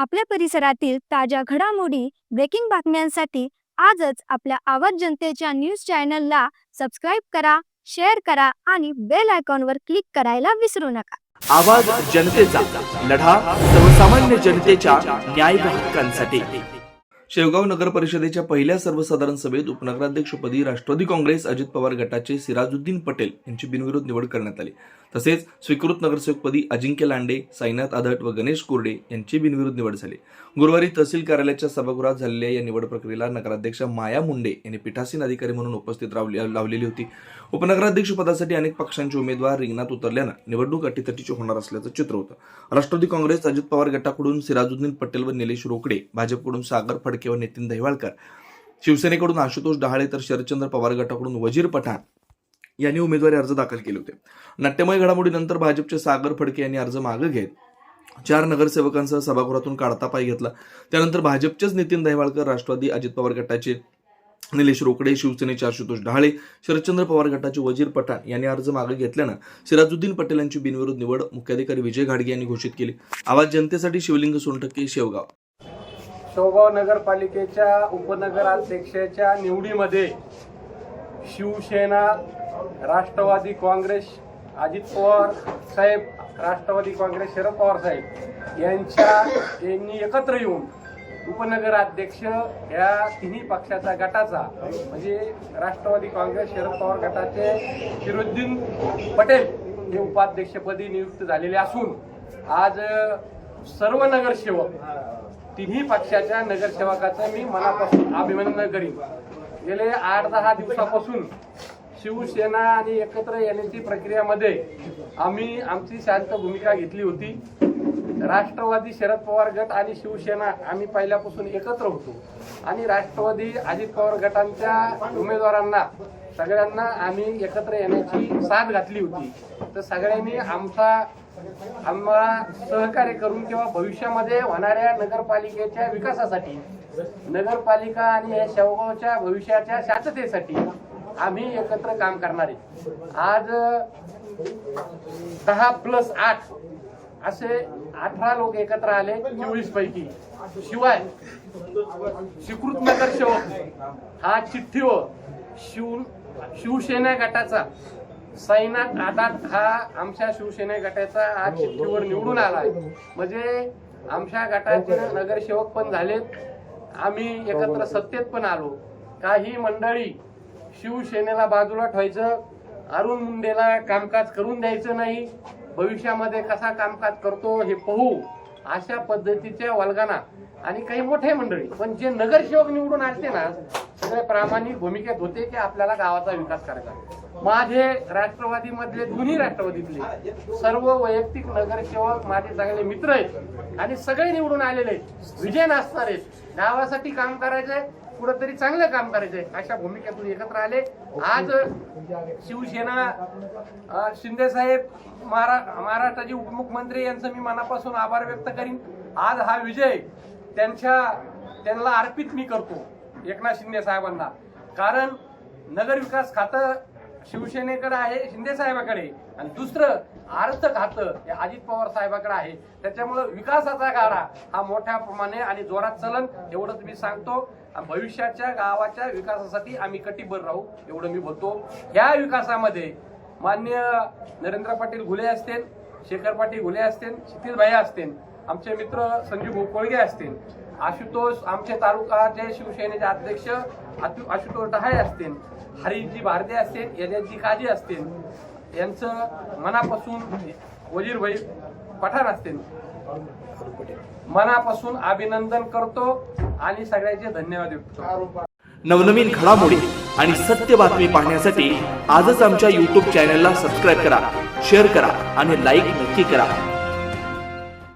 आपल्या परिसरातील ताज्या घडामोडी, ब्रेकिंग बातम्यांसाठी आजच आपल्या आवाज जनतेच्या न्यूज चॅनलला सबस्क्राईब करा, शेअर करा आणि बेल आयकॉनवर क्लिक करायला विसरू नका. आवाज जनतेचा लढा सर्वसामान्य जनतेच्या न्याय हक्कांसाठी. शेवगाव नगर परिषदेच्या पहिल्या सर्वसाधारण सभेत उपनगराध्यक्षपदी राष्ट्रवादी काँग्रेस अजित पवार गटाचे सिराजुद्दीन पटेल यांची बिनविरोध निवड करण्यात आली. तसेच स्वीकृत नगरसेवकपदी अजिंक्य लांडे, साईनाथ आदट व गणेश कोरडे यांची बिनविरोध निवड झाली. गुरुवारी तहसील कार्यालयाच्या सभागृहात झालेल्या या निवड प्रक्रियेला नगराध्यक्ष माया मुंडे यांनी पीठासीन अधिकारी म्हणून उपस्थित लावलेली होती. उपनगराध्यक्ष पदासाठी अनेक पक्षांचे उमेदवार रिंगणात उतरल्यानं निवडणूक अटीतटीची होणार असल्याचं चित्र होतं. राष्ट्रवादी काँग्रेस अजित पवार गटाकडून सिराजुद्दीन पटेल व निलेश रोकडे, भाजपकडून सागर फडके व नितीन दहिवाळकर, शिवसेनेकडून आशुतोष डहाळे तर शरदचंद्र पवार गटाकडून वजीर पठाण यांनी उमेदवारी अर्ज दाखल केले होते. नाट्यमय घडामोडीनंतर भाजपचे सागर फडके यांनी अर्ज मागे घेत 4 नगरसेवकांसह सभागृहातून काढता पाय घेतला. त्यानंतर भाजपचेच नितीन दहिवाळकर, राष्ट्रवादी अजित पवार गटाचे निलेश रोकडे, शिवसेनेचे आशुतोष डहाळे, शरदचंद्र पवार गटाचे वजीर पठाण यांनी अर्ज मागे घेतल्यानं सिराजुद्दीन पटेल यांची बिनविरोध निवड मुख्याधिकारी विजय घाडगे यांनी घोषित केली. आवाज जनतेसाठी शिवलिंग सोनटक्के, शेवगाव. शेवगाव नगरपालिकेच्या उपनगराध्यक्षाच्या निवडीमध्ये शिवसेना, राष्ट्रवादी काँग्रेस अजित पवार साहेब, राष्ट्रवादी काँग्रेस शरद पवार साहेब यांनी एकत्र येऊन उपनगराध्यक्ष या तिन्ही पक्षाच्या गटाचा म्हणजे राष्ट्रवादी काँग्रेस शरद पवार गटाचे सिराजुद्दीन पटेल हे उपाध्यक्षपदी नियुक्त झालेले असून आज सर्व नगरसेवक तिन्ही पक्षाच्या नगरसेवकाचं मी मनापासून अभिनंदन करीन. गेले 8-10 दिवसापासून शिवसेना आणि एकत्र येण्याची प्रक्रियामध्ये आम्ही आमची शांत भूमिका घेतली होती. राष्ट्रवादी शरद पवार गट आणि शिवसेना आम्ही पहिल्यापासून एकत्र होतो आणि राष्ट्रवादी अजित पवार गटांच्या उमेदवारांना सगळ्यांना आम्ही एकत्र येण्याची साथ घातली होती. तर सगळ्यांनी आम्हाला सहकार्य करून किंवा भविष्यामध्ये होणाऱ्या नगरपालिकेच्या विकासासाठी, नगरपालिका आणि या शेवगावच्या भविष्याच्या शांततेसाठी आम्ही एकत्र काम करणार आहे. आज 10+8 असे 18 लोक एकत्र आले 24 पैकी. शिवाय स्वीकृत नगरसेवक हा चिठ्ठीवर शिवसेना गटाचा साईनाथ आदाट हा आमच्या शिवसेना गटाचा आज चिठ्ठीवर निवडून आलाय. म्हणजे आमच्या गटाचे नगरसेवक पण झालेत, आम्ही एकत्र सत्तेत पण आलो. काही मंडळी शिवसेनेला बाजूला ठेवायचं, अरुण मुंडेला कामकाज करून द्यायचं नाही, भविष्यामध्ये कसा कामकाज करतो हे पाहू, अशा पद्धतीच्या वल्गना आणि काही मोठे मंडळी पण जे नगरसेवक निवडून आले ना सगळे प्रामाणिक भूमिकेत होते की आपल्याला गावाचा विकास करायचा. माझे राष्ट्रवादी मधले दोन्ही राष्ट्रवादीतले सर्व वैयक्तिक नगरसेवक माझे चांगले मित्र आहेत आणि सगळे निवडून आलेले आहेत, विजय नाचणार आहेत, गावासाठी काम करायचंय, कुठंतरी चांगलं काम करायचंय अशा भूमिकेतून एकत्र आले. आज शिवसेना शिंदे साहेब महाराष्ट्राचे उपमुख्यमंत्री यांचं मी मनापासून आभार व्यक्त करीन. आज हा विजय त्यांना अर्पित मी करतो एकनाथ शिंदे साहेबांना. कारण नगर विकास खातं शिवसेनेकडे आहे, शिंदे साहेबाकडे, आणि दुसरं अर्थ खातं हे अजित पवार साहेबाकडे आहे. त्याच्यामुळे विकासाचा गाडा हा मोठ्या प्रमाणे आणि जोरात चलन एवढंच मी सांगतो. भविष्याच्या गावाच्या विकासासाठी आम्ही कटिबद्ध राहू एवढं मी बोलतो. या विकासामध्ये माननीय नरेंद्र पाटील घुले असतील, शेखर पाटील घुले असतील, शिथिल भाई असतील, आमचे मित्र संजीव कोळगे असतील, आशुतोष आमचे तालुकाचे शिवसेनेचे अध्यक्ष आशुतोष डहाळे असतील, हरीजी भारदे असतील, यजनजी काजी असतील, यांचं मनापासून वजीर भाई पठाण असतील मनापासून अभिनंदन करतो आणि सगळ्यांचे धन्यवाद देतो. नवनवीन घडामोडी आणि सत्य बातमी पाहण्यासाठी आजच आमच्या YouTube चॅनलला सबस्क्राईब करा, शेअर करा आणि लाईक नक्की करा.